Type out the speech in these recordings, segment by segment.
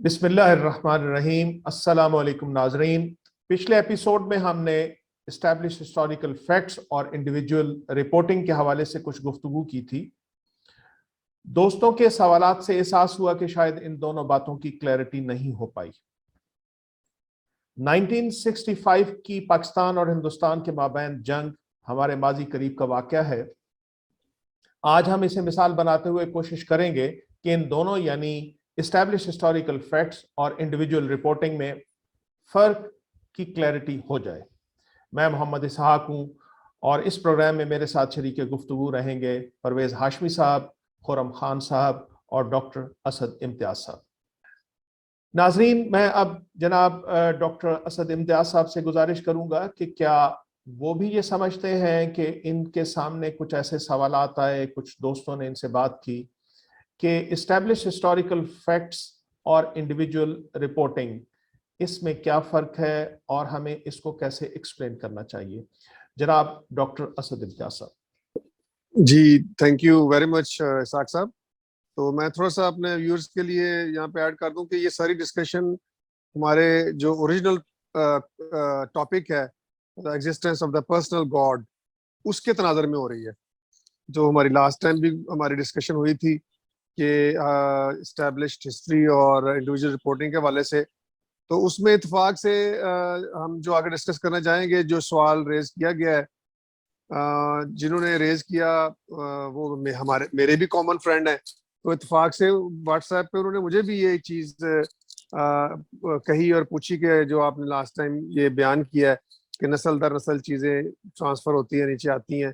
बिस्मिल्लाहिर्रहमानिर्रहीम। अस्सलामु अलैकुम नाजरीन। पिछले एपिसोड में हमने इस्टेब्लिश हिस्टोरिकल फैक्ट्स और इंडिविजुअल रिपोर्टिंग के हवाले से कुछ गुफ्तगू की थी। दोस्तों के सवालात से एहसास हुआ कि शायद इन दोनों बातों की क्लैरिटी नहीं हो पाई। 1965 की पाकिस्तान और हिंदुस्तान के माबैन जंग हमारे माजी करीब का वाक़या है। आज हम इसे मिसाल बनाते हुए कोशिश करेंगे कि इन दोनों यानी इस्टेब्लिश हिस्टोरिकल फैक्ट्स और इंडिविजुअल रिपोर्टिंग में फ़र्क की क्लैरिटी हो जाए। मैं मोहम्मद इसहाक हूँ और इस प्रोग्राम में मेरे साथ शरीक गुफ्तगू रहेंगे परवेज़ हाशमी साहब, खुरम खान साहब और डॉक्टर असद इम्तियाज़ साहब। नाजरीन, मैं अब जनाब डॉक्टर असद इम्तियाज़ साहब से गुजारिश करूँगा कि क्या वो भी ये समझते हैं कि इनके सामने कुछ ऐसे सवालात आए, कुछ दोस्तों ने इनसे बात की कि इस्टेब्लिश हिस्टोरिकल फैक्ट्स और इंडिविजुअल रिपोर्टिंग, इसमें क्या फ़र्क है और हमें इसको कैसे एक्सप्लेन करना चाहिए। जनाब डॉक्टर असद इम्तियाज़ साहब। जी, thank you very much Ishaq Sahab. तो मैं थोड़ा सा अपने व्यूअर्स के लिए यहाँ पे ऐड कर दूं कि ये सारी डिस्कशन हमारे जो ओरिजिनल टॉपिक है, the existence of the personal God, उसके तनाज़र में हो रही है। जो हमारी लास्ट टाइम भी हमारी डिस्कशन हुई थी कि इस्टेब्लिश्ड हिस्ट्री और इंडिविजुअल रिपोर्टिंग के हवाले से, तो उसमें इत्तेफाक से हम जो आगे डिस्कस करना चाहेंगे, जो सवाल रेज किया गया है, जिन्होंने रेज किया वो मेरे भी कॉमन फ्रेंड हैं। तो इत्तेफाक से व्हाट्सएप पे उन्होंने मुझे भी ये चीज़ कही और पूछी कि जो आपने लास्ट टाइम ये बयान किया है कि नस्ल दर नस्ल चीज़ें ट्रांसफ़र होती हैं, नीचे आती हैं,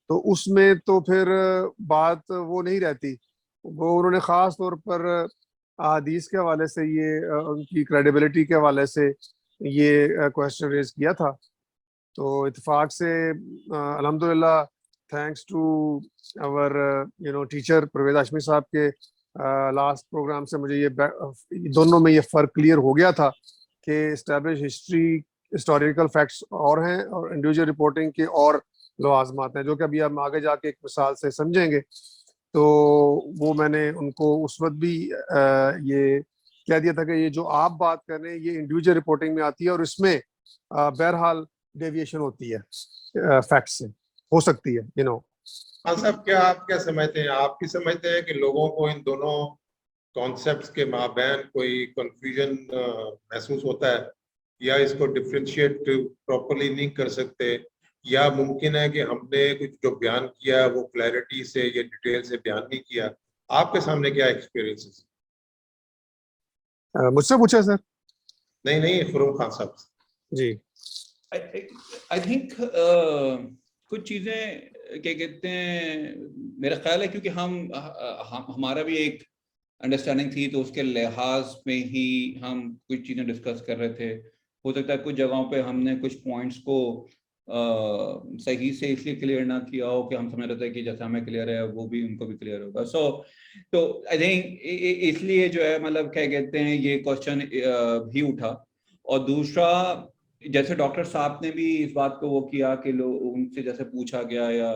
तो उसमें तो फिर बात वो नहीं रहती। वो उन्होंने ख़ास तौर पर हदीस के हवाले से, ये उनकी क्रेडिबिलिटी के हवाले से ये क्वेश्चन रेज किया था। तो इत्तेफाक से अल्हम्दुलिल्लाह, thanks to our teacher Parvez Hashmi साहब के लास्ट प्रोग्राम से मुझे ये दोनों में ये फ़र्क क्लियर हो गया था कि इस्टेब्लिश हिस्ट्री हिस्टोरिकल फैक्ट्स और हैं और इंडिविजुअल रिपोर्टिंग के और लवाज़मात हैं, जो कि अभी हम आगे जाके एक मिसाल से समझेंगे। तो वो मैंने उनको उस वक्त भी ये कह दिया था कि ये जो आप बात कर रहे हैं ये इंडिविजुअल रिपोर्टिंग में आती है और इसमें बहरहाल डेविएशन होती है फैक्ट से, हो सकती है हाँ साहब, क्या आप क्या समझते हैं? आप भी समझते हैं कि लोगों को इन दोनों कॉन्सेप्ट्स के माबैन कोई कंफ्यूजन महसूस होता है, या इसको डिफ्रेंशिएट प्रॉपर्ली नहीं कर सकते, या मुमकिन है कि हमने कुछ जो बयान किया वो क्लैरिटी से या डिटेल से बयान नहीं किया? आपके सामने क्या एक्सपीरियंसेस? मुझसे पूछा सर? नहीं, खुरम खान साहब जी। आई थिंक कुछ चीज़ें क्या कहते हैं, मेरा ख्याल है क्योंकि हमारा भी एक अंडरस्टैंडिंग थी, तो उसके लिहाज में ही हम कुछ चीज़ें डिस्कस कर रहे थे। हो सकता है कुछ जगहों पे हमने कुछ पॉइंट्स को सही से इसलिए क्लियर ना किया हो कि हम समझ रहे थे कि जैसा हमें क्लियर है वो भी उनको भी क्लियर होगा। तो आई थिंक इसलिए जो है, मतलब क्या कहते हैं, ये क्वेश्चन भी उठा। और दूसरा, जैसे डॉक्टर साहब ने भी इस बात को वो किया कि लोग उनसे जैसे पूछा गया, या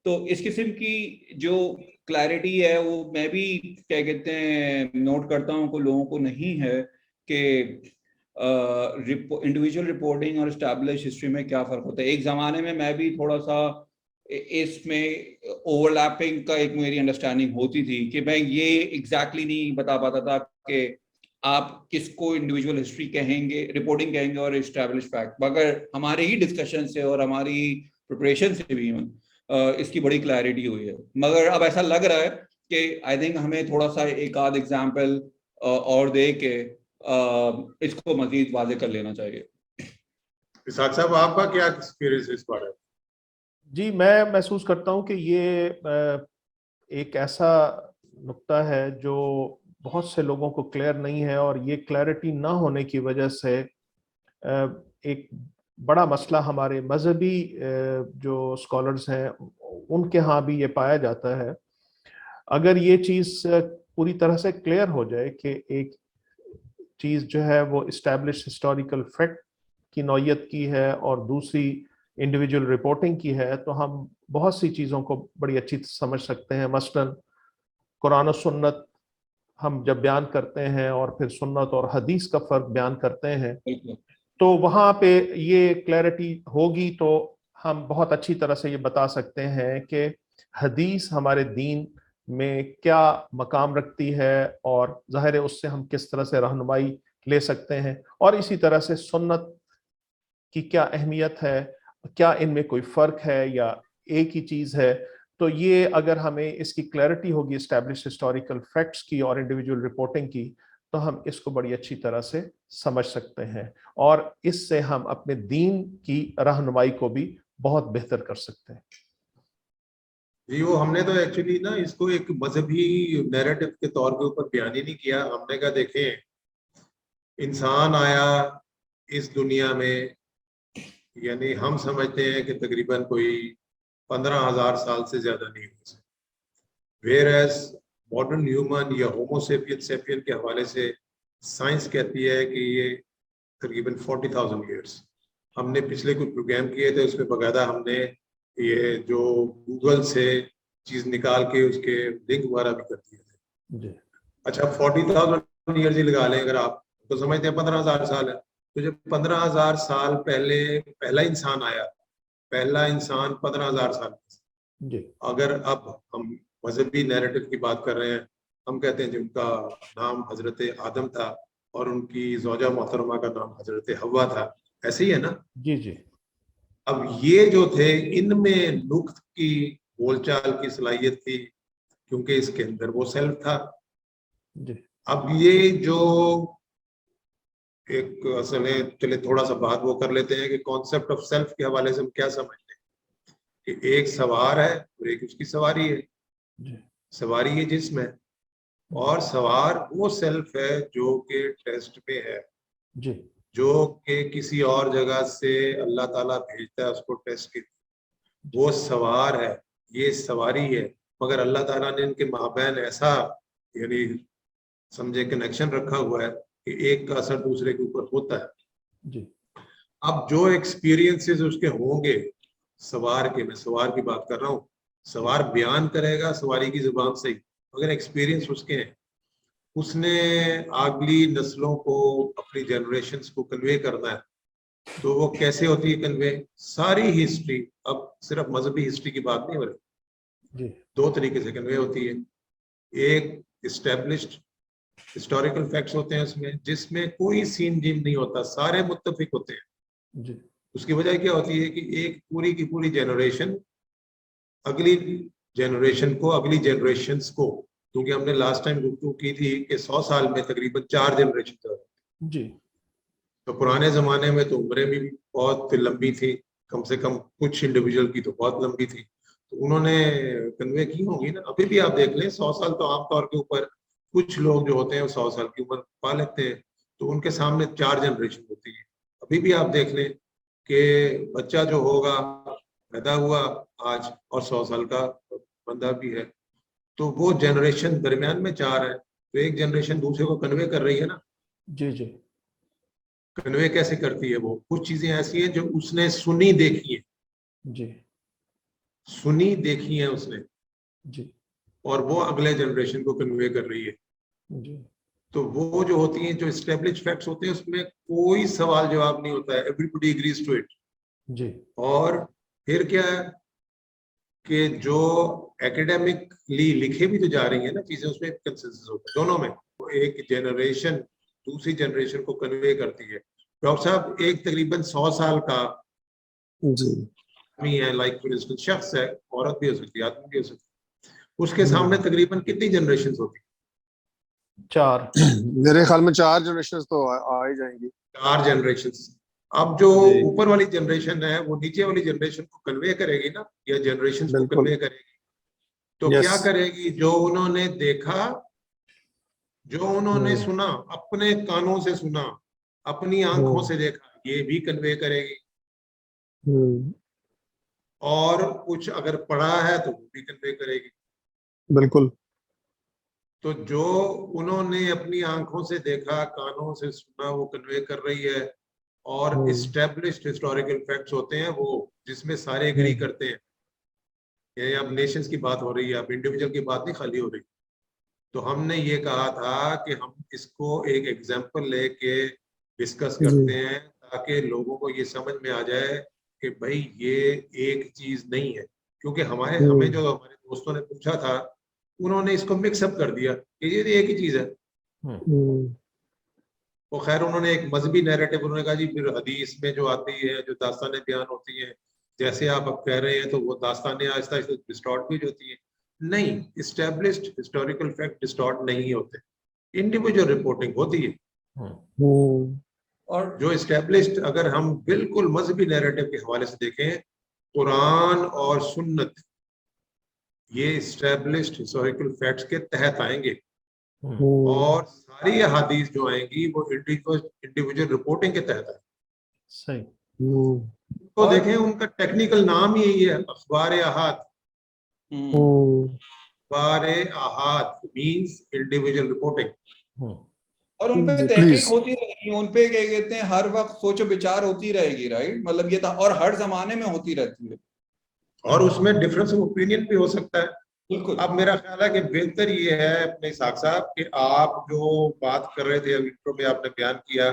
तो इस किस्म की जो क्लैरिटी है वो मैं भी क्या कहते हैं नोट करता हूँ कि लोगों को नहीं है कि इंडिविजुअल रिपोर्टिंग और एस्टैब्लिश हिस्ट्री में क्या फर्क होता है। एक जमाने में मैं भी थोड़ा सा इसमें ओवरलैपिंग का एक मेरी अंडरस्टैंडिंग होती थी कि मैं ये एग्जैक्टली नहीं बता पाता था कि आप किसको इंडिविजुअल हिस्ट्री कहेंगे, रिपोर्टिंग कहेंगे और एस्टैब्लिश फैक्ट। मगर हमारे ही डिस्कशन से और हमारी प्रिपरेशन से भी इसकी बड़ी क्लैरिटी हुई है। मगर अब ऐसा लग रहा है कि आई थिंक हमें थोड़ा सा एक आध एग्जाम्पल और दे के इसको मजीद वाज़ेह कर लेना चाहिए। इसाक साहब, आपका क्या एक्सपीरियंस इस बारे में? जी, मैं महसूस करता हूँ कि ये एक ऐसा नुक्ता है जो बहुत से लोगों को क्लियर नहीं है, और ये क्लैरिटी ना होने की वजह से एक बड़ा मसला हमारे मजहबी जो स्कॉलर्स हैं उनके यहाँ भी ये पाया जाता है। अगर ये चीज़ पूरी तरह से क्लियर हो जाए कि एक चीज़ जो है वो इस्टेब्लिश हिस्टोरिकल फैक्ट की नौयत की है और दूसरी इंडिविजुअल रिपोर्टिंग की है, तो हम बहुत सी चीज़ों को बड़ी अच्छी समझ सकते हैं। मसलन कुरान और सुन्नत हम जब बयान करते हैं और फिर सुन्नत और हदीस का फर्क बयान करते हैं, बिल्कुल तो वहां पे ये क्लैरिटी होगी तो हम बहुत अच्छी तरह से ये बता सकते हैं कि हदीस हमारे दीन में क्या मकाम रखती है और ज़ाहिर है उससे हम किस तरह से रहनुमाई ले सकते हैं, और इसी तरह से सुन्नत की क्या अहमियत है, क्या इनमें कोई फर्क है या एक ही चीज है। तो ये अगर हमें इसकी क्लैरिटी होगी एस्टैब्लिश हिस्टोरिकल फैक्ट्स की और इंडिविजुअल रिपोर्टिंग की, तो हम इसको बड़ी अच्छी तरह से समझ सकते हैं और इससे हम अपने दीन की रहनुमाई को भी बहुत बेहतर कर सकते हैं। जी, वो हमने तो एक्चुअली ना इसको एक मजहबी नैरेटिव के तौर के ऊपर बयान ही नहीं किया। हमने कहा देखें, इंसान आया इस दुनिया में, यानी हम समझते हैं कि तकरीबन कोई 15,000 साल से ज्यादा नहीं हो सकते, वेयर एज मॉडर्न ह्यूमन या होमोसेपियन सेपियन के हवाले से साइंस कहती है कि ये तकरीबन 40,000 ईयर्स। हमने पिछले कुछ प्रोग्राम किए थे, उसमें बकायदा हमने ये जो गूगल से चीज निकाल के उसके लिंक वगैरह भी कर दिए थे। जी। अच्छा, 40,000 ईयर्स ही लगा लें अगर आप, तो समझते हैं 15,000 साल है। तो जब 15,000 साल पहले पहला इंसान आया, पहला इंसान 15,000 साल जी। अगर अब हम मजहबी नैरेटिव की बात कर रहे हैं, हम कहते हैं जिनका नाम हजरत आदम था और उनकी ज़ौजा मोहतरमा का नाम हजरत हव्वा था, ऐसे ही है ना। जी। जी। अब ये जो थे, इनमें नुक्त की बोलचाल की सलाहियत थी क्योंकि इसके अंदर वो सेल्फ था। जी। अब ये जो एक असल है, चले थोड़ा सा बात वो कर लेते हैं कि कॉन्सेप्ट ऑफ सेल्फ के हवाले से हम क्या समझते हैं कि एक सवार है और एक उसकी सवारी है। जी। सवारी है जिस्म है और सवार वो सेल्फ है जो कि टेस्ट में है, जी। जो कि किसी और जगह से अल्लाह ताला भेजता है उसको टेस्ट के, वो सवार है, ये सवारी है। मगर अल्लाह ताला ने इनके माबैन ऐसा यानी समझे कनेक्शन रखा हुआ है कि एक का असर दूसरे के ऊपर होता है। जी। अब जो एक्सपीरियंसेस उसके होंगे सवार के, मैं सवार की बात कर रहा हूँ, सवार बयान करेगा सवारी की जुबान से ही, मगर एक्सपीरियंस उसके हैं। उसने अगली नस्लों को, अपनी जनरेशन्स को कन्वे करना है, तो वो कैसे होती है कन्वे? सारी हिस्ट्री, अब सिर्फ मजहबी हिस्ट्री की बात नहीं हो रही, जी। दो तरीके से कन्वे होती है। एक इस्टेब्लिश्ड हिस्टोरिकल फैक्ट्स होते हैं उसमें, जिसमें कोई सीन जीम नहीं होता, सारे मुत्तफिक होते हैं। जी। उसकी वजह क्या होती है कि एक पूरी की पूरी जनरेशन अगली जनरेशन को, अगली जनरेशन्स को, क्योंकि हमने लास्ट टाइम गुफ्तगू की थी कि 100 साल में तकरीबन 4 जनरेशन। जी। तो पुराने जमाने में तो उम्रें भी बहुत लंबी थी, कम से कम कुछ इंडिविजुअल की तो बहुत लंबी थी, तो उन्होंने कन्वे की होंगी ना। अभी भी आप देख लें 100 साल तो आमतौर के ऊपर कुछ लोग जो होते हैं वो 100 साल की उम्र पा लेते हैं, तो उनके सामने 4 जनरेशन होती है। अभी भी आप देख लें कि बच्चा जो होगा पैदा हुआ आज और 100 साल का बंदा भी है, तो वो जनरेशन दरमियान में 4 है, तो एक जनरेशन दूसरे को कन्वे कर रही है ना। जी। जी। कन्वे कैसे करती है? वो कुछ चीजें ऐसी हैं जो उसने सुनी देखी है, जी। सुनी देखी है उसने, जी। और वो अगले जनरेशन को कन्वे कर रही है। जी। तो वो जो होती हैं, जो एस्टेब्लिश फैक्ट्स होते हैं, उसमें कोई सवाल जवाब नहीं होता है, एवरीबॉडी एग्रीज टू इट। जी। और फिर क्या है कि जो एकेडमिकली लिखे भी तो जा रही है ना चीजें, उसमें कंसेंसस होता है दोनों में। एक जनरेशन दूसरी जनरेशन को कन्वे करती है। डॉक्टर साहब, एक तकरीबन 100 साल का जी। आदमी है, लाइक फॉर इंस्टेंस शख्स है, औरत भी हो सकती है, आदमी भी हो सकती है, उसके सामने तकरीबन कितनी जनरेशन होती है? 4। मेरे ख्याल में 4 जनरेशन तो आ ही जाएंगी। 4 जनरेशन। अब जो जी। ऊपर वाली जनरेशन है वो नीचे वाली जनरेशन को कन्वे करेगी ना, या जनरेशन को बिल्कुल। कन्वे करेगी। तो यस। क्या करेगी? जो उन्होंने देखा, जो उन्होंने सुना, अपने कानों से सुना, अपनी आंखों से देखा, ये भी कन्वे करेगी। और कुछ अगर पढ़ा है तो वो भी कन्वे करेगी। बिल्कुल। तो जो उन्होंने अपनी आंखों से देखा, कानों से सुना, वो कन्वे कर रही है। और एस्टेब्लिश्ड हिस्टोरिकल फैक्ट्स होते हैं वो, जिसमें सारे एग्री करते हैं। ये अब नेशंस की बात हो रही है, अब इंडिविजुअल की बात नहीं खाली हो रही। तो हमने ये कहा था कि हम इसको एक एग्जाम्पल लेके डिस्कस जी। करते हैं ताकि लोगों को ये समझ में आ जाए कि भाई ये एक चीज नहीं है, क्योंकि हमें जो हमारे दोस्तों ने पूछा था उन्होंने इसको मिक्सअप कर दिया कि ये एक ही चीज है। तो खैर उन्होंने एक मजहबी नैरेटिव, उन्होंने कहा जी फिर हदीस में जो आती है, जो दास्तानें बयान होती हैं, जैसे आप अब कह रहे हैं, तो वो दास्तानें आहिस्ता आहिस्ता डिस्टॉर्ट भी होती है। नहीं, इस्टेब्लिश्ड हिस्टोरिकल फैक्ट डिस्टॉर्ट नहीं होते, इंडिविजुअल रिपोर्टिंग होती है। और जो इस्टेब्लिश्ड, अगर हम बिल्कुल मजहबी नैरेटिव के हवाले से देखें, कुरान और सुन्नत ये इस्टेब्लिश्ड हिस्टोरिकल फैक्ट्स के तहत आएंगे, और सारी अहादीस जो आएंगी वो इंडिविजुअल रिपोर्टिंग के तहत आएंगी। सही। तो देखें उनका टेक्निकल नाम ही यही है, अखबार अहाद। अखबार अहाद मींस इंडिविजुअल रिपोर्टिंग। और उनपे Please. तहकीक होती रहेगी, उनपे क्या कहते हैं हर वक्त सोचो विचार होती रहेगी, राइट? मतलब ये था, और हर जमाने में होती रहती है, और उसमें डिफरेंस ऑफ ओपिनियन भी हो सकता है। बिल्कुल। अब मेरा ख्याल है कि बेहतर ये है अपने इसाक साहब कि आप जो बात कर रहे थे अभी इंट्रो में आपने बयान किया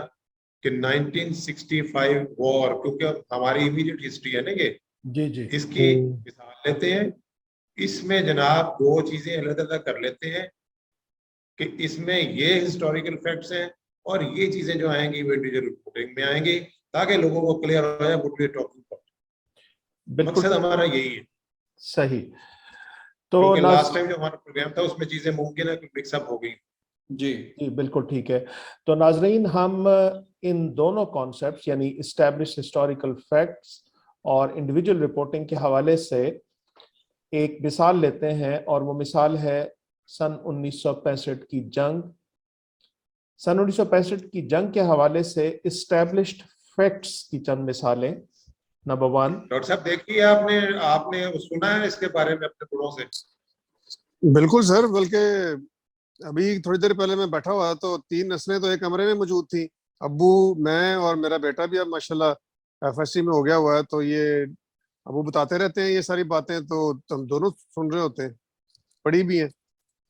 कि 1965 वॉर, क्योंकि हमारी इमीडिएट हिस्ट्री है ना ये, जी जी। इसकी मिसाल लेते हैं। इसमें जनाब दो चीजें अलग अलग कर लेते हैं कि इसमें ये हिस्टोरिकल फैक्ट्स हैं और ये चीजें जो आएंगी वो इंडिविजुअल रिपोर्टिंग में आएंगी, ताकि लोगों को क्लियर हो जाए what we are talking about. बिल्कुल मकसद हमारा यही है, सही। तो क्योंकि लास्ट टाइम जो हमारा प्रोग्राम था उसमें चीजें मुमकिन है कि मिक्सअप हो गई। जी जी बिल्कुल ठीक है। तो नाजरीन, हम इन दोनों कॉन्सेप्ट्स यानी इस्टेब्लिश हिस्टोरिकल फैक्ट्स और इंडिविजुअल रिपोर्टिंग के हवाले से एक मिसाल लेते हैं, और वो मिसाल है सन 1965 की जंग। सन 1965 की जंग के हवाले से इस्टेब्लिश्ड फैक्ट्स की चंद मिसालें। नंबर 1। डॉक्टर साहब देखिए, आपने आपने सुना है इसके बारे में अपने बड़ों से? बिल्कुल सर, बल्कि अभी थोड़ी देर पहले मैं बैठा हुआ तो 3 नस्लें तो एक कमरे में मौजूद थी। अब्बू, मैं और मेरा बेटा भी अब माशाल्लाह एफएससी में हो गया हुआ है, तो ये अबू बताते रहते हैं ये सारी बातें, तो हम दोनों सुन रहे होते हैं, पढ़ी भी हैं।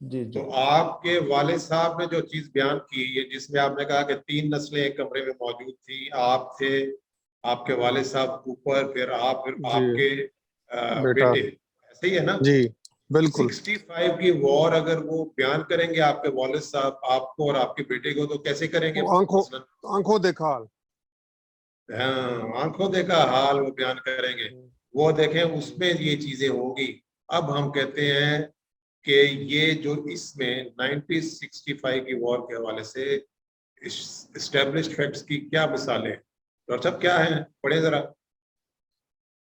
जी जी। तो आपके वालिद साहब ने जो चीज बयान की है, जिसमें आपने कहा कि 3 नस्लें एक कमरे में मौजूद थी, आप थे, आपके वालिद साहब ऊपर, फिर आप, फिर जी आपके बेटा, बेटे, ऐसे ही है ना? जी बिल्कुल। 65 की वॉर अगर वो बयान करेंगे आपके वालिद साहब आपको और आपके बेटे को, तो कैसे करेंगे? वो मसलन आंखों देखा हाल। हाँ, आंखों देखा हाल वो बयान करेंगे, वो देखें उसमें ये चीजें होंगी। अब हम कहते हैं कि ये जो इसमें 1965 की वॉर के हवाले से इस्टेब्लिश्ड फैक्ट्स की क्या मिसालें हैं? डॉक्टर साहब क्या है, पढ़े जरा।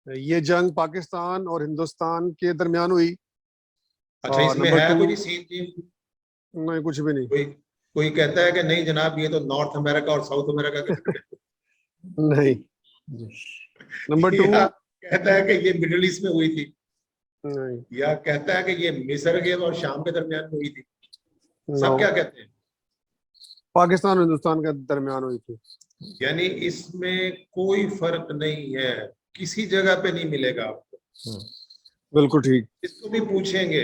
ये जंग पाकिस्तान और हिंदुस्तान के दरमियान हुई। अच्छा, और इसमें नंबर है 2, कुछ सीन जी? नहीं कुछ भी नहीं। कोई कोई कहता है कि नहीं जनाब, ये तो नॉर्थ अमेरिका और साउथ अमेरिका का झगड़ा नहीं। नंबर है। 2, या कहता है कि ये मिडिल ईस्ट में हुई थी, नहीं, या कहता है कि ये मिस्र के और शाम के दरमियान में हुई थी। नो, सब क्या कहते हैं? पाकिस्तान और हिंदुस्तान के दरमियान हुई थी। यानी इसमें कोई फर्क नहीं है, किसी जगह पे नहीं मिलेगा आपको। बिल्कुल ठीक। इसको भी पूछेंगे,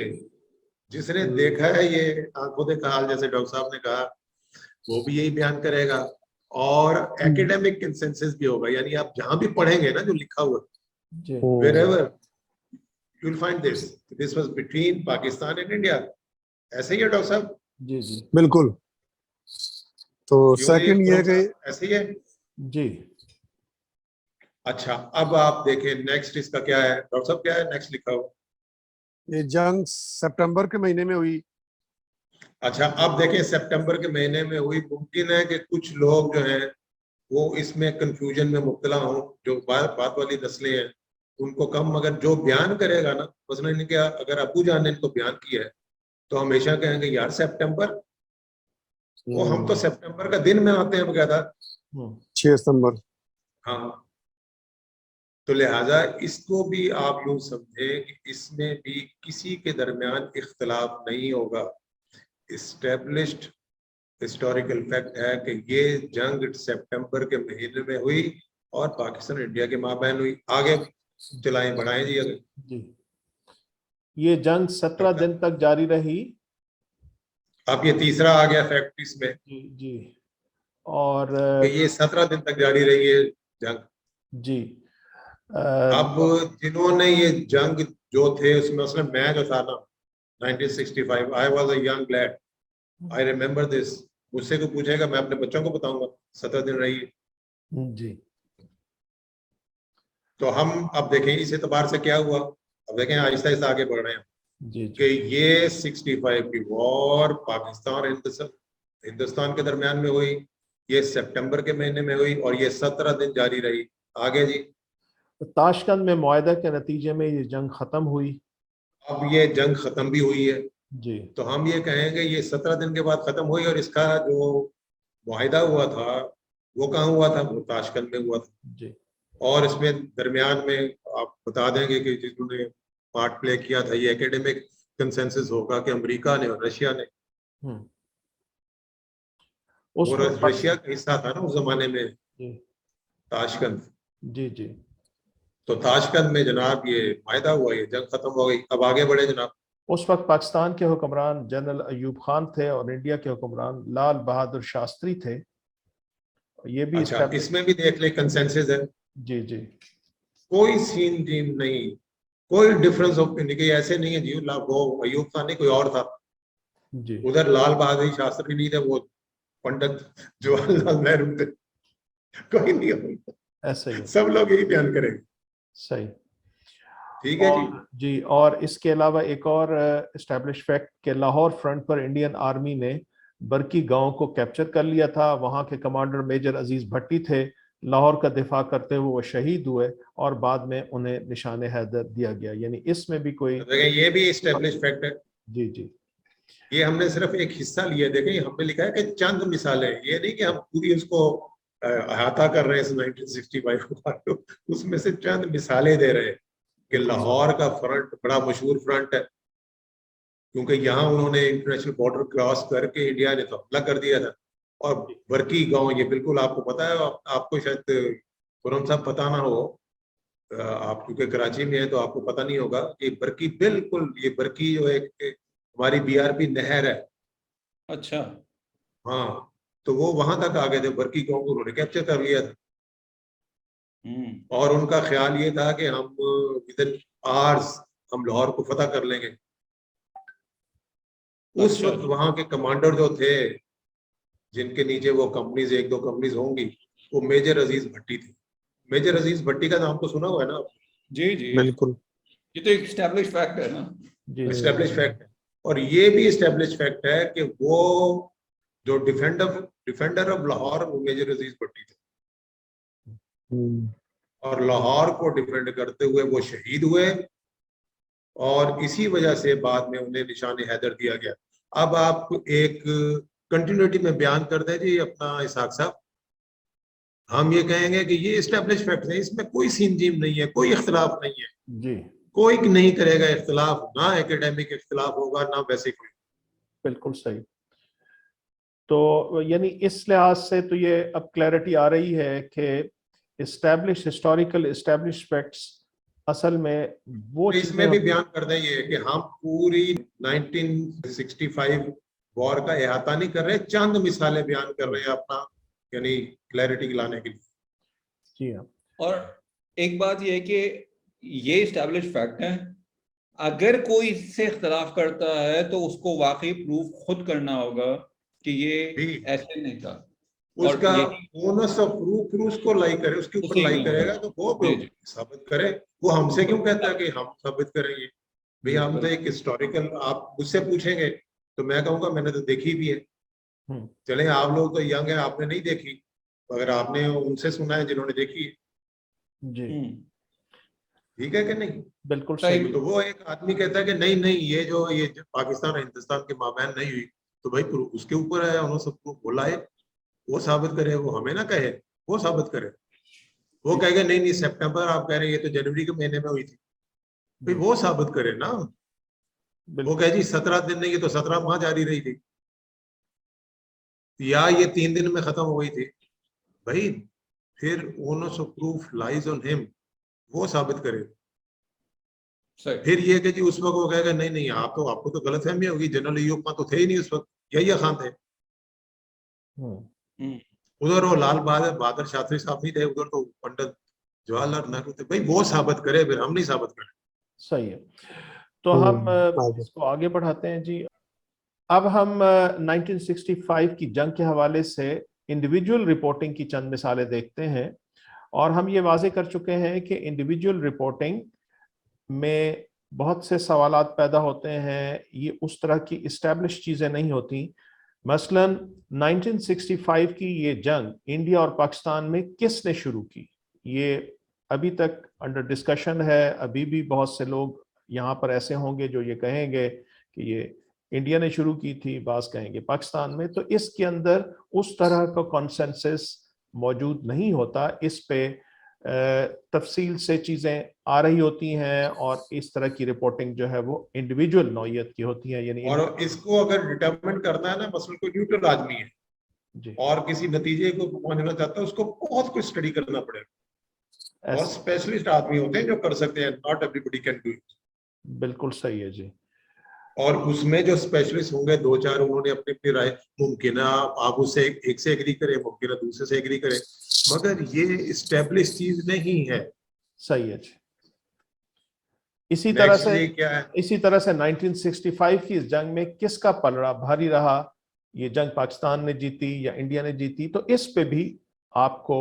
जिसने देखा है ये आंखों देखा हाल, जैसे डॉक्टर साहब ने कहा, वो भी यही बयान करेगा। और एकेडमिक कंसेंसस भी होगा, यानी आप जहां भी पढ़ेंगे ना जो लिखा हुआ, जी wherever you'll find this was between Pakistan and India। ऐसे ही है डॉक्टर साहब? जी जी बिल्कुल। तो क्यों ये सेकंड ये खुरम कि साहब ऐसे ही है? जी। अच्छा, अब आप देखें नेक्स्ट इसका क्या है डॉक्टर साहब, क्या है नेक्स्ट लिखा हुआ? ये जंग सितंबर के महीने में हुई। अच्छा, अब देखें सितंबर के महीने में हुई। मुमकिन है कि कुछ लोग जो हैं वो इसमें कंफ्यूजन में मुब्तला हों, जो बात वाली नस्लें हैं उनको कम, मगर जो बयान करेगा ना, मसलन क्या, अगर अबू जान ने इनको बयान किया है तो हमेशा कहेंगे यार सितंबर, वो हम तो सितंबर का दिन में आते हैं बकायदा। 6 सितंबर। हाँ, तो लिहाजा इसको भी आप यूं समझे कि इसमें भी किसी के दरमियान इख्तलाफ नहीं होगा। इस्टेब्लिश्ड हिस्टोरिकल फैक्ट है कि ये जंग सितंबर के महीने में हुई और पाकिस्तान इंडिया के माबैन हुई। आगे चलाएं, बढ़ाएं जी आगे। जी। ये जंग 17 दिन तक जारी रही। अब ये तीसरा आ गया फैक्ट्रीज में जी जी। और कि ये 17 दिन तक जारी रही है जंग। जी अब जिन्होंने ये जंग जो थे उसमें उसमें मैं जो था ना 1965 I was a young lead, I remember this. मुझसे को पूछेगा मैं अपने बच्चों को बताऊंगा 17 दिन रही है। जी तो हम अब देखें इस एतबार से क्या हुआ, अब देखें आहिस्ता आहिस्ता आगे बढ़ रहे हैं जी कि जी ये 65 की वॉर पाकिस्तान और हिंदुस्तान के दरमियान में हुई, ये सितंबर के महीने में हुई और ये 17 दिन जारी रही। आगे जी, ताशकंद में मुआहदा के नतीजे में ये जंग खत्म हुई। अब ये जंग खत्म भी हुई है, जी तो हम ये कहेंगे ये 17 दिन के बाद खत्म हुई। और इसका जो मुआहिदा हुआ था वो कहाँ हुआ था, वो ताशकंद में हुआ था। जी और इसमें दरमियान में आप बता देंगे कि जिन्होंने पार्ट प्ले किया था, ये एकेडमिक कंसेंसस होगा कि अमेरिका ने और रशिया ने, उस और वक्त रशिया का हिस्सा था ना उस जमाने में जी ताशकंद। जी जी। तो ताशकंद में जनाब ये मायदा हुआ, ये जंग खत्म हो गई। अब आगे बढ़े जनाब। उस वक्त पाकिस्तान के हुक्मरान जनरल अयूब खान थे और इंडिया के हुक्मरान लाल बहादुर शास्त्री थे। ये भी अच्छा, इसमें भी देख ले कंसेंसस है, जी जी कोई सीन जीन नहीं, कोई डिफरेंस ओपिनियन की ऐसे नहीं है जी वो अयूब खान नहीं कोई और था, जी। उधर लाल बहादुर शास्त्री नहीं थे, वो पंडित जवाहरलाल नेहरू थे, कोई नहीं होगा। ऐसे ही सब लोग यही बयान करेंगे। सही। ठीक है जी। और जी, और इसके अलावा एक और एस्टैब्लिश फैक्ट के लाहौर फ्रंट पर इंडियन आर्मी ने बरकी गांव को कैप्चर कर लिया था। वहां के कमांडर मेजर अजीज भट्टी थे। लाहौर का दिफा करते हुए वो शहीद हुए और बाद में उन्हें निशाने हैदर दिया गया। यानी इसमें भी कोई तो देखें ये भी एस्टेब्लिश फैक्ट है, जी जी ये हमने सिर्फ एक हिस्सा लिया। देखें हमने लिखा है कि चंद मिसालें, ये नहीं कि हम पूरी उसको अहाता कर रहे हैं इस 1965 को, उसमें से चंद मिसालें दे रहे हैं कि लाहौर का फ्रंट बड़ा मशहूर फ्रंट है, क्योंकि यहाँ उन्होंने इंटरनेशनल बॉर्डर क्रॉस करके इंडिया ने तो हमला कर दिया था। और बरकी गांव, ये बिल्कुल आपको पता है, आपको शायद खुरम साहब पता ना हो, आप क्योंकि कराची में है तो आपको पता नहीं होगा कि बरकी बिल्कुल, ये बरकी जो एक हमारी बीआरपी नहर है। अच्छा। हाँ, तो वो वहां तक आ गए थे, बरकी गांव को उन्होंने कैप्चर कर लिया था। और उनका ख्याल ये था कि हम विद इन आवर्स हम लाहौर को फतह कर लेंगे। उस अच्छा। वक्त वहां के कमांडर जो थे, जिनके नीचे वो कंपनीज, एक दो कंपनीज होंगी, वो मेजर अजीज भट्टी थे। मेजर अजीज भट्टी का नाम तो सुना हुआ है ना? जी जी, बिल्कुल। ये तो एक एस्टैब्लिश फैक्ट है ना। जी एस्टेब्लिश फैक्ट है। और ये भी एस्टेब्लिश फैक्ट है कि वो जो डिफेंडर ऑफ लाहौर वो मेजर अजीज भट्टी थे, और लाहौर को डिफेंड करते हुए वो शहीद हुए, और इसी वजह से बाद में उन्हें निशान हैदर दिया गया। अब आप एक कंटिन्यूटी में बयान कर दें जी अपना इसहाक साहब। हम ये कहेंगे कि ये एस्टेब्लिश फैक्ट है, इसमें कोई सीन-जीम नहीं है, कोई इख्तिलाफ नहीं है, जी कोई नहीं करेगा इख्तिलाफ, ना एकेडमिक इख्तिलाफ होगा ना वैसे कोई। बिल्कुल सही। तो यानी इस लिहाज से तो ये अब क्लैरिटी आ रही है कि एस्टैब्लिश हिस्टोरिकल एस्टैब्लिश फैक्ट्स असल में वो तो इसमें चीजें भी बयान कर दें ये कि हम पूरी 1965 वॉर का अहाता नहीं कर रहे, चंद मिसालें बयान कर रहे हैं अपना, यानी क्लैरिटी लाने के लिए। जी हाँ। और एक बात ये है कि ये एस्टैब्लिश फैक्ट है, अगर कोई इससे इख्तलाफ करता है तो उसको वाकई प्रूफ खुद करना होगा कि ये ऐसे नहीं था। उसका और ओनर्स ऑफ प्रूफ उसको लाई करे, उसके ऊपर लाई करेगा तो वो जी, जी। साबित करे। वो हमसे क्यों कहता है कि हम साबित करेंगे? भाई हम तो एक हिस्टोरिकल, आप मुझसे पूछेंगे तो मैं कहूंगा मैंने तो देखी भी है। चले आप लोग तो यंग है, आपने नहीं देखी, अगर आपने उनसे सुना है जिन्होंने देखी है। जी ठीक है कि नहीं? बिल्कुल सही। तो वो एक आदमी कहता है कि नहीं नहीं ये पाकिस्तान और हिंदुस्तान के माबैन नहीं हुई, तो भाई उसके ऊपर है, उन्होंने सब बोला है, वो साबित करे, वो हमें ना कहे, वो साबित करे। वो कहेगा नहीं नहीं सितंबर आप कह रहे हैं, ये तो जनवरी के महीने में हुई थी, भाई वो साबित करे ना। वो कहे जी 17 दिन नहीं, ये तो 17 माह जारी रही थी, या ये 3 दिन में खत्म हो गई थी। भाई फिर owners of proof lies on him, वो साबित करे। फिर ये कि जी उस वक्त वो कहेगा नहीं नहीं आप तो, आपको तो गलतफहमी होगी, जनरल अय्यूब खान तो थे ही नहीं उस वक्त, यही खान थे। हम्म, उधर वो लाल बहादुर शास्त्री साहब नहीं थे, उधर तो पंडित जवाहरलाल नेहरू थे। भाई वो साबित करे, फिर हम नहीं साबित करें। सही है। तो हम आगे। इसको आगे बढ़ाते हैं जी। अब हम 1965 की जंग के हवाले से इंडिविजुअल रिपोर्टिंग की चंद मिसालें देखते हैं। और हम ये वाजे कर चुके हैं कि इंडिविजुअल रिपोर्टिंग में बहुत से सवालात पैदा होते हैं, ये उस तरह की इस्टेब्लिश चीज़ें नहीं होती। मसलन 1965 की ये जंग इंडिया और पाकिस्तान में किसने शुरू की, ये अभी तक अंडर डिस्कशन है। अभी भी बहुत से लोग यहाँ पर ऐसे होंगे जो ये कहेंगे कि ये इंडिया ने शुरू की थी, बास कहेंगे पाकिस्तान में। तो इसके अंदर उस तरह का कॉन्सेंसस मौजूद नहीं होता। इस पे तफसील से चीज़ें आ रही होती हैं और इस तरह की रिपोर्टिंग जो है वो इंडिविजुअल नौयत की होती है। यानी और इसको अगर डिटरमिन करना है ना, मसलन कोई न्यूट्रल आदमी है जी, और किसी नतीजे को पहुंचना चाहता है, उसको बहुत कुछ स्टडी करना पड़ेगा। और स्पेशलिस्ट आदमी होते हैं जो कर सकते हैं, not everybody can do it. बिल्कुल सही है जी। और उसमें जो स्पेशलिस्ट होंगे दो चार, उन्होंने अपनी अपनी राय, मुमकिन है आप उससे एक से एग्री करें, मुमकिन है दूसरे से एग्री करें, मगर ये इस्टेब्लिश चीज नहीं है। सही है जी। इसी तरह से Next क्या है? 1965 की इस जंग में किसका पलड़ा भारी रहा, ये जंग पाकिस्तान ने जीती या इंडिया ने जीती, तो इस पे भी आपको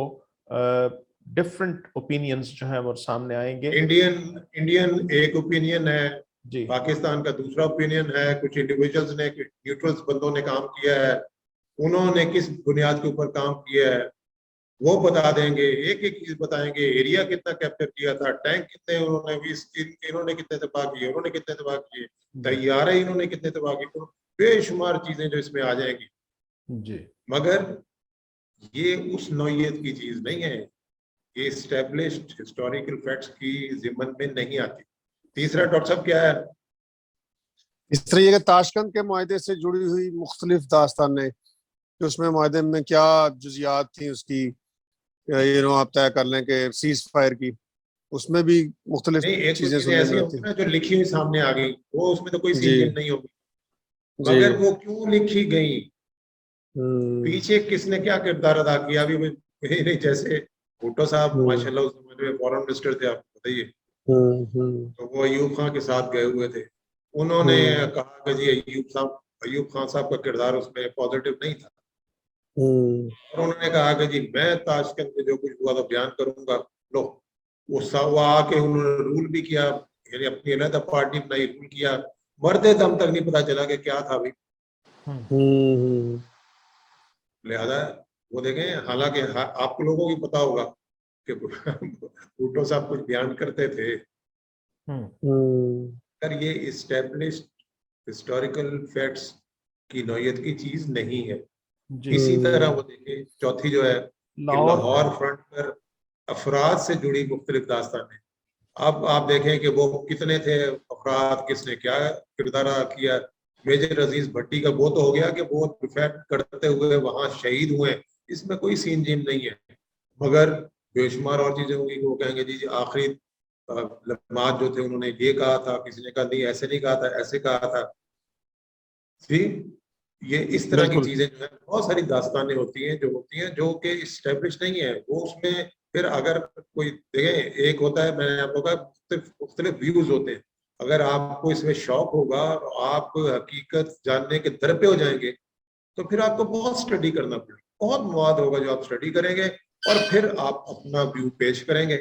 डिफरेंट ओपिनियंस जो हैं वो सामने आएंगे। इंडियन एक ओपिनियन है जी, पाकिस्तान का दूसरा ओपिनियन है। कुछ इंडिविजुअल्स ने, न्यूट्रल्स बंदों ने काम किया है, उन्होंने किस बुनियाद के ऊपर काम किया है वो बता देंगे। एक एक चीज बताएंगे, एरिया कितना कैप्चर किया था, टैंक कितने उन्होंने, इन्होंने कितने तबाह किए, उन्होंने कितने तबाह किए, तैयारे इन्होंने कितने तबाह किए, बेशुमार चीजें जो इसमें आ जाएंगी। जी, मगर ये उस नौयत की चीज नहीं है, ये एस्टेब्लिश्ड हिस्टोरिकल फैक्ट्स की जिम्मन में नहीं आती। तीसरा डॉक्टर साहब क्या है? इस तरीके के ताशकंद के मुआहदे से जुड़ी हुई मुख्तलिफ दास्तानें, कि उसमें मुआहदे में क्या जुजियात थी उसकी, आप तय कर लें कि सीज फायर की, उसमें भी मुख्तलिफ नहीं, एक चीजें चीजें सुनने ऐसी में होती आती है ना जो लिखी हुई सामने आ गई, वो उसमें तो कोई जी सीन नहीं होगी। जी। मगर वो क्यों लिखी गई, हम्म पीछे किसने क्या किरदार अदा किया, अभी नहीं, जैसे भुट्टो साहब हम्म माशाल्लाह उस समय में फॉरेन मिनिस्टर थे, आपको बताइए, हम्म तो वो अयूब खान के साथ गए हुए थे। उन्होंने हम्म कहा कि जी अयूब खान साहब का किरदार उसमें पॉजिटिव नहीं था, हम्म और उन्होंने कहा कि जी मैं ताशकंद में जो कुछ हुआ तो बयान करूंगा। लो, वो आके उन्होंने रूल भी किया, यानी अपनी अलग पार्टी बनाई, रूल किया, मरते दम तक नहीं पता चला कि क्या था भाई। हम्म लिहाजा वो देखें, हालांकि आप लोगों को पता होगा कि भुट्टो साहब कुछ बयान करते थे, पर ये इस्टेब्लिश्ड हिस्टोरिकल फैक्ट्स की नौयत की चीज नहीं है। जी। इसी तरह वो देखिए, चौथी जो है कि लाहौर लाहौर फ्रंट पर अफराद से जुड़ी मुख्तलिफ दास्तानें। अब आप देखें कि वो कितने थे अफराद, किसने क्या किरदार अदा किया। मेजर अजीज भट्टी का वो तो हो गया कि वो डिफेक्ट करते हुए वहां शहीद हुए, इसमें कोई सीन जीन नहीं है। मगर बेशुमार और चीजें होंगी कि वो कहेंगे जी आखिरी लम्हात जो थे उन्होंने ये कहा था, किसी ने कहा नहीं ऐसे नहीं कहा था, ऐसे कहा था। जी, ये इस तरह की बिल्कुल। चीजें जो है, बहुत सारी दास्तानें होती हैं जो कि इस्टेब्लिश नहीं है। वो उसमें फिर अगर कोई देखें, एक होता है, मैंने आपको कहा मुख्तलिफ व्यूज होते हैं। अगर आपको इसमें शौक होगा और आप हकीकत जानने के दर पे हो जाएंगे, तो फिर आपको बहुत स्टडी करना पड़ेगा, बहुत मवाद होगा जो आप स्टडी करेंगे और फिर आप अपना व्यू पेश करेंगे।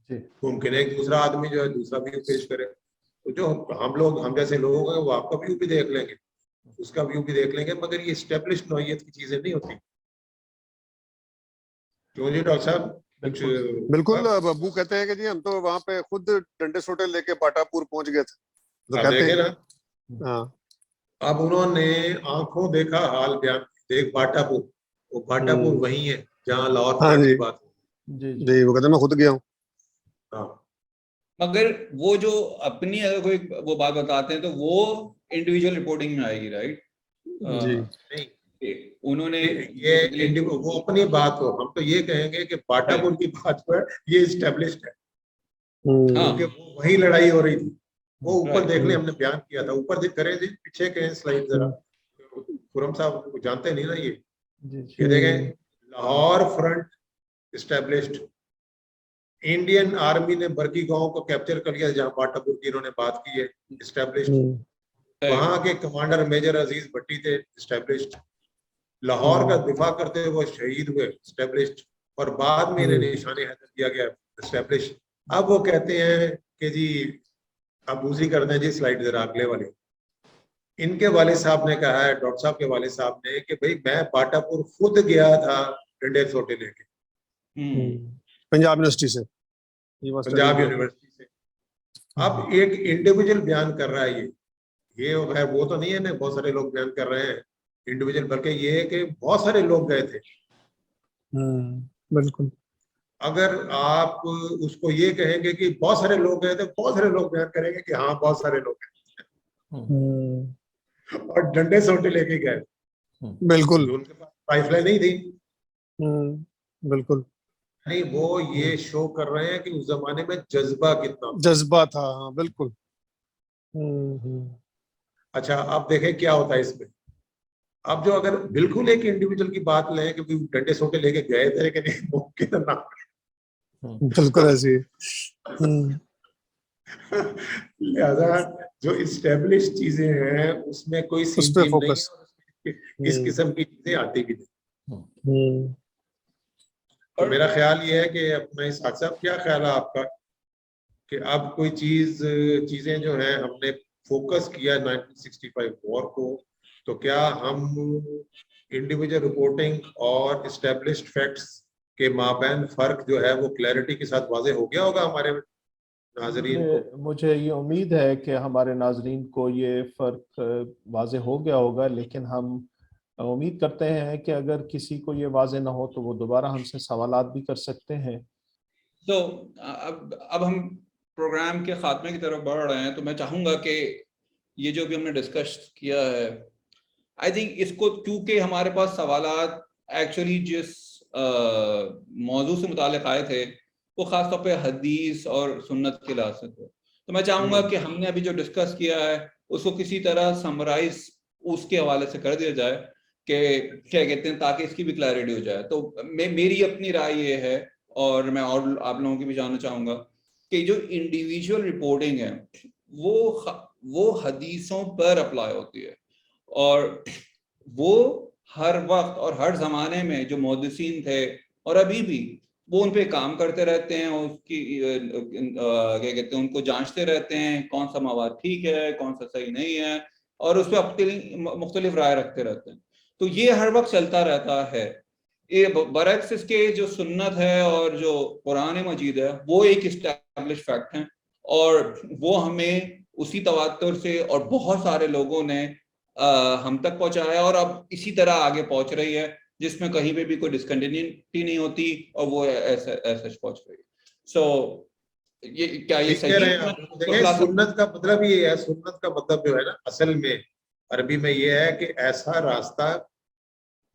जी, मुमकिन है एक दूसरा आदमी जो है दूसरा व्यू पेश करे, तो जो हम जैसे लोग हैं वो आपका व्यू भी देख लेंगे, उसका व्यू भी देख लेंगे, मगर ये एस्टेब्लिश नौयत की चीजें नहीं होती। क्यों जी डॉक्टर साहब, कुछ बिल्कुल। बब्बू कहते हैं कि जी हम तो वहां पे खुद डंडे सोटे लेके बाटापुर पहुंच गए थे, तो आप कहते देखे हैं। ना, हाँ। अब उन्होंने आंखों देखा हाल बयान, देख बाटापुर, वो बाटापुर वही है जहाँ लाहौर हाँ फ्रंट जी की बात है। जी, जी, जी, वो कहते हैं मैं खुद गया हूँ। हाँ, मगर वो जो अपनी अगर कोई वो बात बताते हैं तो वो इंडिविजुअल रिपोर्टिंग में आएगी, राइट? जी नहीं, उन्होंने ये वो अपनी बात हो, हम तो ये कहेंगे कि बाटापुर की बात पर ये इस्टेब्लिश्ड है, क्योंकि वो वही लड़ाई हो रही थी। वो ऊपर Right. देख ले, हमने बयान किया था, ऊपर देख करें जी, पीछे के स्लाइड जरा, खुरम साहब जानते नहीं ना ये जी ये देखें, Lahore front established, Indian army ने बरकी गांव को कैप्चर कर लिया जहां बाटापुर की इन्होंने बात की है, इस्टेब्लिश्ड, वहां के कमांडर मेजर अजीज भट्टी थे, इस्टेब्लिश्ड, लाहौर का दिफा करते हुए वो शहीद हुए, इस्टेब्लिश्ड, और बाद में इन्हें निशाने हैदर किया गया, इस्टेब्लिश्ड। अब वो कहते हैं कि जी अब दूसरी करते हैं जी, स्लाइड जरा अगले वाली। इनके वाले साहब ने कहा है, डॉक्टर साहब के वाले साहब ने, कि भाई मैं बाटापुर खुद गया था डंडे सोटे लेके, पंजाब यूनिवर्सिटी से, पंजाब यूनिवर्सिटी से। अब एक इंडिविजुअल बयान कर रहा है ये वो तो नहीं है ना, बहुत सारे लोग बयान कर रहे हैं इंडिविजुअल, बल्कि ये है कि बहुत सारे लोग गए थे। बिल्कुल। अगर आप उसको ये कहेंगे कि बहुत सारे लोग गए थे, बहुत सारे लोग बयान करेंगे कि हाँ बहुत सारे लोग गए और डंडे सोटे लेके गए, बिल्कुल। उनके पास राइफलें नहीं थी। बिल्कुल नहीं, वो ये शो कर रहे हैं कि उस जमाने में जज्बा कितना, जज्बा था। हाँ बिल्कुल। अच्छा अब देखें क्या होता है इसमें। अब जो अगर बिल्कुल एक इंडिविजुअल की बात लें कि डंडे सोटे लेके गए थे कि नहीं, मुमकिन ना, बिल्कुल ऐसी। लिहाजा जो इस्टेब्लिश चीजें हैं उसमें कोई उस पे फोकस, इस किस्म की चीजें आती भी नहीं। तो मेरा ख्याल ये है कि अपना इसहाक साहब, क्या ख्याल है आपका कि अब कोई चीजें जो हैं हमने फोकस किया 1965 वॉर को, तो क्या हम इंडिविजुअल रिपोर्टिंग और इस्टेब्लिश्ड फैक्ट्स के माबैन फर्क जो है वो क्लैरिटी के साथ वाज़ेह हो गया होगा हमारे नाजरीन को? मुझे ये उम्मीद है कि हमारे नाजरीन को ये फ़र्क वाज़ेह हो गया होगा, लेकिन हम उम्मीद करते हैं कि अगर किसी को ये वाज़ेह ना हो तो वो दोबारा हमसे सवालात भी कर सकते हैं। तो अब हम प्रोग्राम के खात्मे की तरफ बढ़ रहे हैं, तो मैं चाहूँगा कि ये जो भी हमने डिस्कस किया है, आई थिंक इसको, क्योंकि हमारे पास सवालात एक्चुअली जिस मौजू से मुताल्लिक़ आए थे वो ख़ास तौर पे हदीस और सुन्नत के लिहाज से थे, तो मैं चाहूँगा कि हमने अभी जो डिस्कस किया है उसको किसी तरह समराइज उसके हवाले से कर दिया जाए कि क्या कहते हैं, ताकि इसकी भी क्लैरिटी हो जाए। तो मेरी अपनी राय ये है, और मैं और आप लोगों की भी जानना चाहूँगा, कि जो इंडिविजुअल रिपोर्टिंग है वो हदीसों पर अप्लाई होती है, और वो हर वक्त और हर जमाने में जो मुहद्दिसीन थे और अभी भी वो उन पे काम करते रहते हैं, उसकी क्या कहते हैं, उनको जांचते रहते हैं कौन सा मवाद ठीक है कौन सा सही नहीं है, और उस पर अपनी मुख्तलिफ राय रखते रहते हैं। तो ये हर वक्त चलता रहता है। ये बरक्स इसके जो सुन्नत है और जो कुरान मजीद है वो एक इस्टेब्लिश फैक्ट हैं, और वो हमें उसी तवातुर से और बहुत सारे लोगों ने हम तक पहुंचाया, और अब इसी तरह आगे पहुंच रही है, जिसमें कहीं पे भी कोई डिस्कंटिन्यूटी नहीं होती और वो ऐसा पहुंच रही है। सो ये क्या ये सही है? देखिए, सुन्नत का मतलब ये है, सुन्नत का मतलब जो है ना असल में अरबी में ये है कि ऐसा रास्ता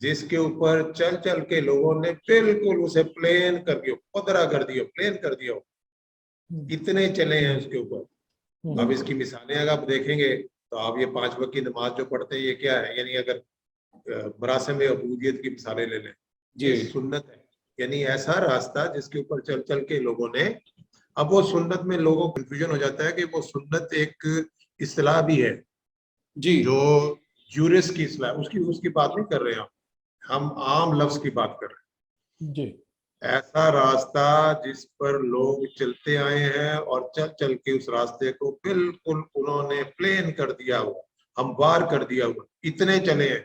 जिसके ऊपर चल चल के लोगों ने बिल्कुल उसे प्लेन कर दिया, पदरा कर दिया, प्लेन कर दिया, इतने चले हैं उसके ऊपर। अब इसकी मिसालें अगर आप देखेंगे तो आप ये 5 वक्त की नमाज जो पढ़ते हैं ये क्या है, यानी अगर मरासिम अबूदियत की मिसालें ले लें, ये सुन्नत है, यानी ऐसा रास्ता जिसके ऊपर चल चल के लोगों ने। अब वो सुन्नत में लोगों को कंफ्यूजन हो जाता है कि वो सुन्नत एक इस्तिलाह भी है जी, जो यूरिस की इस्तिलाह, उसकी बात नहीं कर रहे हैं हम आम लफ्ज की बात कर रहे हैं जी। ऐसा रास्ता जिस पर लोग चलते आए हैं और चल चल के उस रास्ते को बिल्कुल उन्होंने प्लेन कर दिया हुआ, हमवार कर दिया हुआ, इतने चले हैं।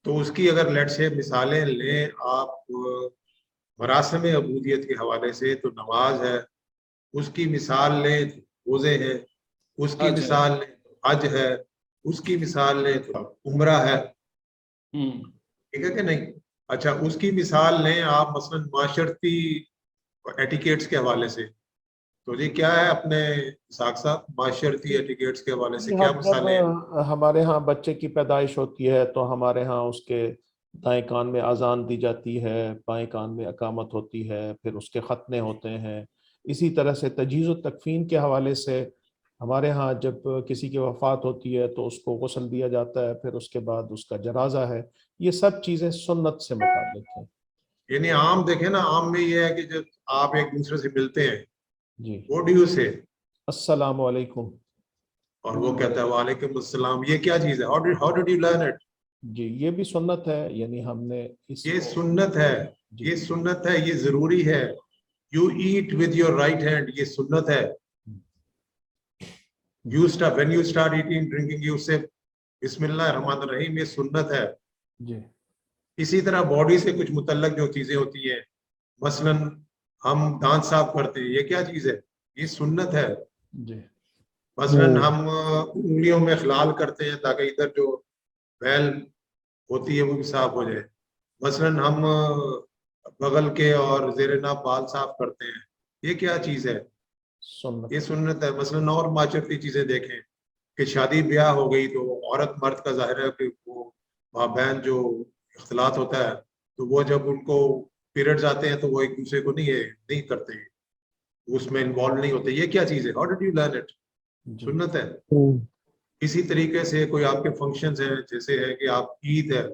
तो उसकी अगर लेट से मिसालें लें आप मरासिम अबूदियत के हवाले से, तो नमाज है, उसकी मिसाल लें तो रोजे है, उसकी मिसाल लें तो हज है, उसकी मिसाल लें तो उम्रा है, ठीक है कि नहीं? अच्छा, उसकी मिसाल लें आप मसलन माशरती एटिकेट्स के हवाले से, तो जी क्या है अपने साथ साथ माशरती एटिकेट्स के हवाले से क्या मिसालें हैं? जब हमारे यहाँ बच्चे की पैदाइश होती है तो हमारे यहाँ उसके दाएं कान में अजान दी जाती है, बाएं कान में अकामत होती है, फिर उसके खतने होते हैं। इसी तरह से तजीज़ व तकफीन के हवाले से हमारे यहाँ जब किसी की वफात होती है तो उसको गुस्ल दिया जाता है, फिर उसके बाद उसका जनाजा है। ये सब चीजें सुन्नत से मुताबिक हैं। यानी आम देखे ना, आम में ये है कि जब आप एक दूसरे से मिलते हैं, जी, व्हाट डू यू से, अस्सलाम वालेकुम। और वो कहता है वालेकुम अस्सलाम। ये क्या चीज है? How did you learn it? जी, ये भी सुन्नत है, यानी हमने ये इसको। सुन्नत है, जी, ये सुन्नत है, ये जरूरी है। You eat with your right hand, ये सुन्नत है। You start, when you start eating drinking, you से बिस्मिल्लाह रहमान रहीम, ये सुन्नत है। जी, इसी तरह बॉडी से कुछ मुतल्लक जो चीजें होती हैं, मसलन हम दांत साफ करते हैं, ये क्या चीज है? ये सुन्नत है। जी, मसलन हम उंगलियों में खलाल करते हैं ताकि इधर जो बैल होती है वो भी साफ हो जाए। मसलन हम बगल के और जेर नाप बाल साफ करते हैं, ये क्या चीज है? सुन्नत। ये सुन्नत है। मसलन और माशरती चीजें देखें कि शादी ब्याह हो गई तो औरत मर्द का जाहिर है कि वो माँ बहन जो इख्तिलात होता है, तो वो जब उनको पीरियड्स आते हैं तो वो एक दूसरे को नहीं करते, उसमें इन्वॉल्व नहीं होते। ये क्या चीज है? How did you learn it? जी, सुन्नत है। इसी तरीके से कोई आपके फंक्शंस हैं, जैसे है कि आप ईद है,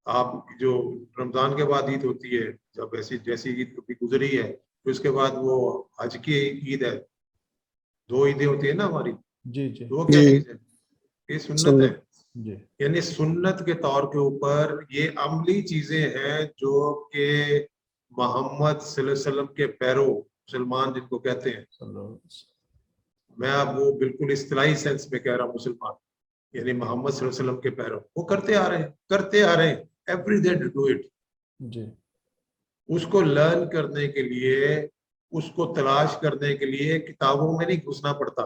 आप जो रमजान के बाद ईद होती है, जब ऐसी जैसी ईद कभी गुजरी है, फिर उसके बाद वो हज की ईद है, 2 ईदें होती है ना हमारी, जी, जी, तो वो क्या चीज है? ये सुन्नत है। जी, यानी सुन्नत के तौर के ऊपर ये अमली चीजें हैं जो कि मोहम्मद सल्लल्लाहु अलैहि वसल्लम के पैरो, मुसलमान जिनको कहते हैं, मैं अब वो बिल्कुल इस्तिलाही सेंस में कह रहा हूँ, मुसलमान यानी मोहम्मद सल्लल्लाहु अलैहि वसल्लम के पैरों, वो करते आ रहे हैं every day to do it. जी, उसको लर्न करने के लिए, उसको तलाश करने के लिए किताबों में नहीं घुसना पड़ता।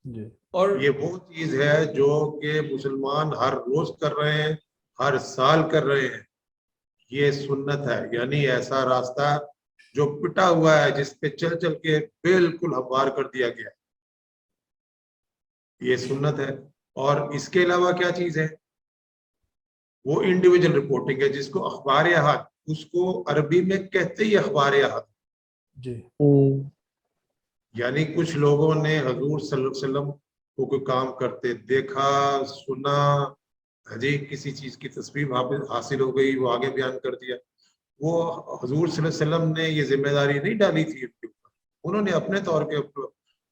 जी, और ये वो चीज है जो कि मुसलमान हर रोज कर रहे हैं, हर साल कर रहे हैं। ये सुन्नत है, यानी ऐसा रास्ता जो पिटा हुआ है, जिस पे चल चल के बिल्कुल हमवार कर दिया गया है, ये सुन्नत है। और इसके अलावा क्या चीज है? वो इंडिविजुअल रिपोर्टिंग है, जिसको अखबार अहाद, उसको अरबी में कहते ही अखबार अहाद। जी, यानी कुछ लोगों ने हजूर सल्लल्लाहु अलैहि वसल्लम को कोई काम करते देखा, सुना, हजी किसी चीज की तस्वीर हासिल हो गई, वो आगे बयान कर दिया। वो हजूर सल्लल्लाहु अलैहि वसल्लम ने ये जिम्मेदारी नहीं डाली थी उनके ऊपर, उन्होंने अपने तौर के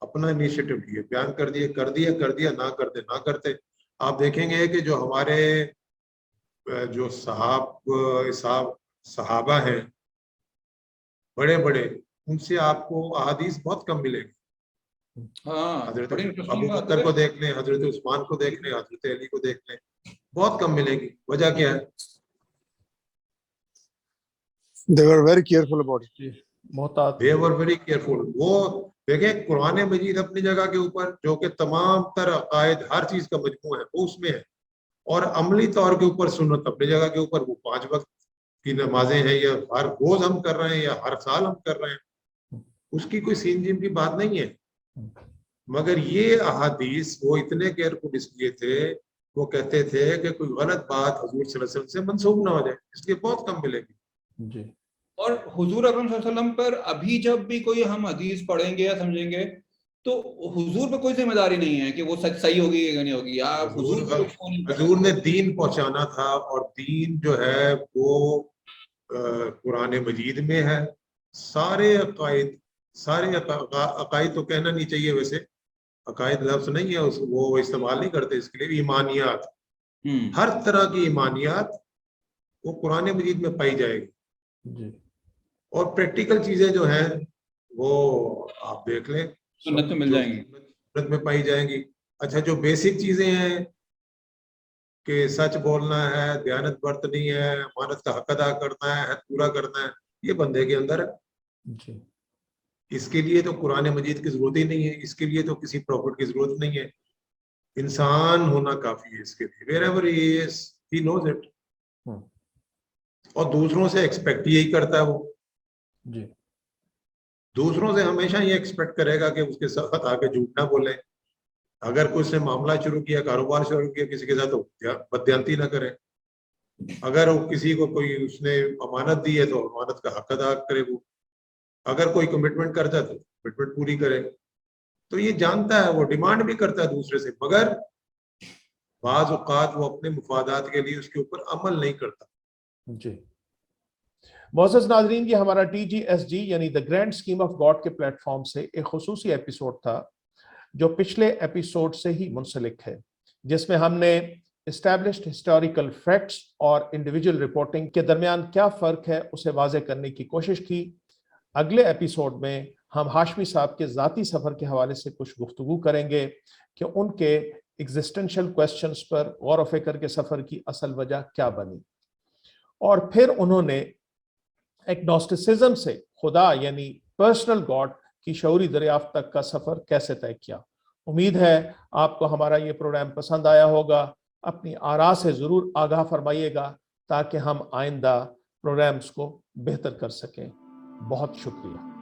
अपना इनिशिएटिव लिए, बयान कर दिए, कर दिया, ना करते ना करते। आप देखेंगे कि जो हमारे जो सहाबा हैं बड़े बड़े, उनसे आपको अहादीस बहुत कम मिलेगी। हाँ, हजरत बड़ी इंटरेस्टिंग अबू बात बकर है। को देख लें, हजरत उस्मान को देख लें, हजरत अली को देख लें, बहुत कम मिलेगी। वजह क्या है? They were very careful about it. जी, मोहतात। They were very careful. वो देखें, कुरान मजीद अपनी जगह के ऊपर जो कि तमाम तर अकायद हर चीज का मजमू है वो उसमें है, और अमली तौर के ऊपर सुन्नत अपनी जगह के ऊपर। वो 5 वक्त की नमाजें हैं, या हर रोज हम कर रहे हैं या हर साल हम कर रहे हैं, उसकी कोई सीन जिम की बात नहीं है। मगर ये अहादीस वो इतने केयरफुल इसलिए थे, वो कहते थे कि कोई गलत बात हजूर सल्लल्लाहु अलैहि वसल्लम से मंसूब ना हो जाए, इसलिए बहुत कम मिलेगी। जी, और हुजूर अकरम सल्लल्लाहु अलैहि वसल्लम पर अभी जब भी कोई हम हदीस पढ़ेंगे या समझेंगे, तो हुजूर पर कोई जिम्मेदारी नहीं है कि वो सच सही होगी या नहीं होगी। आप हुजूर पर उसको नहीं हजूर ने दीन पहुंचाना था, और दीन जो है वो कुरान मजीद में है। सारे अकायद, सारे अकायद तो कहना नहीं चाहिए वैसे, अकायद लफ्ज नहीं है, उस वो इस्तेमाल नहीं करते इसके लिए। ईमानियात, हर तरह की ईमानियात वो कुरान मजीद में पाई जाएगी। जी, और प्रैक्टिकल चीजें जो हैं वो आप देख लें, सुन्नत में मिल जो जाएंगी। सुन्नत में पाई जाएंगी। अच्छा, जो बेसिक चीजें हैं कि सच बोलना है, दयानत बरतनी है, अमानत का हक अदा करना है, हक पूरा करना है, ये बंदे के अंदर है। जी, इसके लिए तो कुरान मजीद की जरूरत ही नहीं है, इसके लिए तो किसी प्रॉफिट की जरूरत नहीं है। इंसान होना काफी है इसके लिए। Wherever he is, he knows it। और दूसरों से एक्सपेक्ट यही करता है वो। जी, दूसरों से हमेशा ये एक्सपेक्ट करेगा कि उसके साथ आके झूठ ना बोले। अगर कोई उसने मामला शुरू किया, कारोबार शुरू किया किसी के साथ, तो बदयांती ना करे। अगर वो किसी को कोई उसने अमानत दी है तो अमानत का हक अदा करे वो। अगर कोई कमिटमेंट करता है तो कमिटमेंट पूरी करे। तो ये जानता है, वो डिमांड भी करता है दूसरे से, मगर बाज़ औक़ात वो अपने मुफादात के लिए उसके ऊपर अमल नहीं करता। जी मोअज़्ज़ज़ नाज़रीन, ये हमारा TGSG यानी the grand scheme of God के प्लेटफॉर्म से एक खुसूसी एपिसोड था जो पिछले एपिसोड से ही मुंसलिक है, जिसमें हमने एस्टैब्लिश्ड हिस्टोरिकल फैक्ट्स और इंडिविजुअल रिपोर्टिंग के दरमियान क्या फ़र्क है उसे वाज़े करने की कोशिश की। अगले एपिसोड में हम हाशमी साहब के ज़ाती सफ़र के हवाले से कुछ गुफ्तगू करेंगे कि उनके एग्जिस्टेंशियल क्वेश्चंस पर गौर व फिक्र के सफ़र की असल वजह क्या बनी, और फिर उन्होंने एग्नोस्टिसिज्म से खुदा यानी पर्सनल गॉड की शऊरी दरियाफ्त तक का सफ़र कैसे तय किया। उम्मीद है आपको हमारा ये प्रोग्राम पसंद आया होगा। अपनी आरा से ज़रूर आगाह फरमाइएगा ताकि हम आइंदा प्रोग्राम्स को बेहतर कर सकें। बहुत शुक्रिया।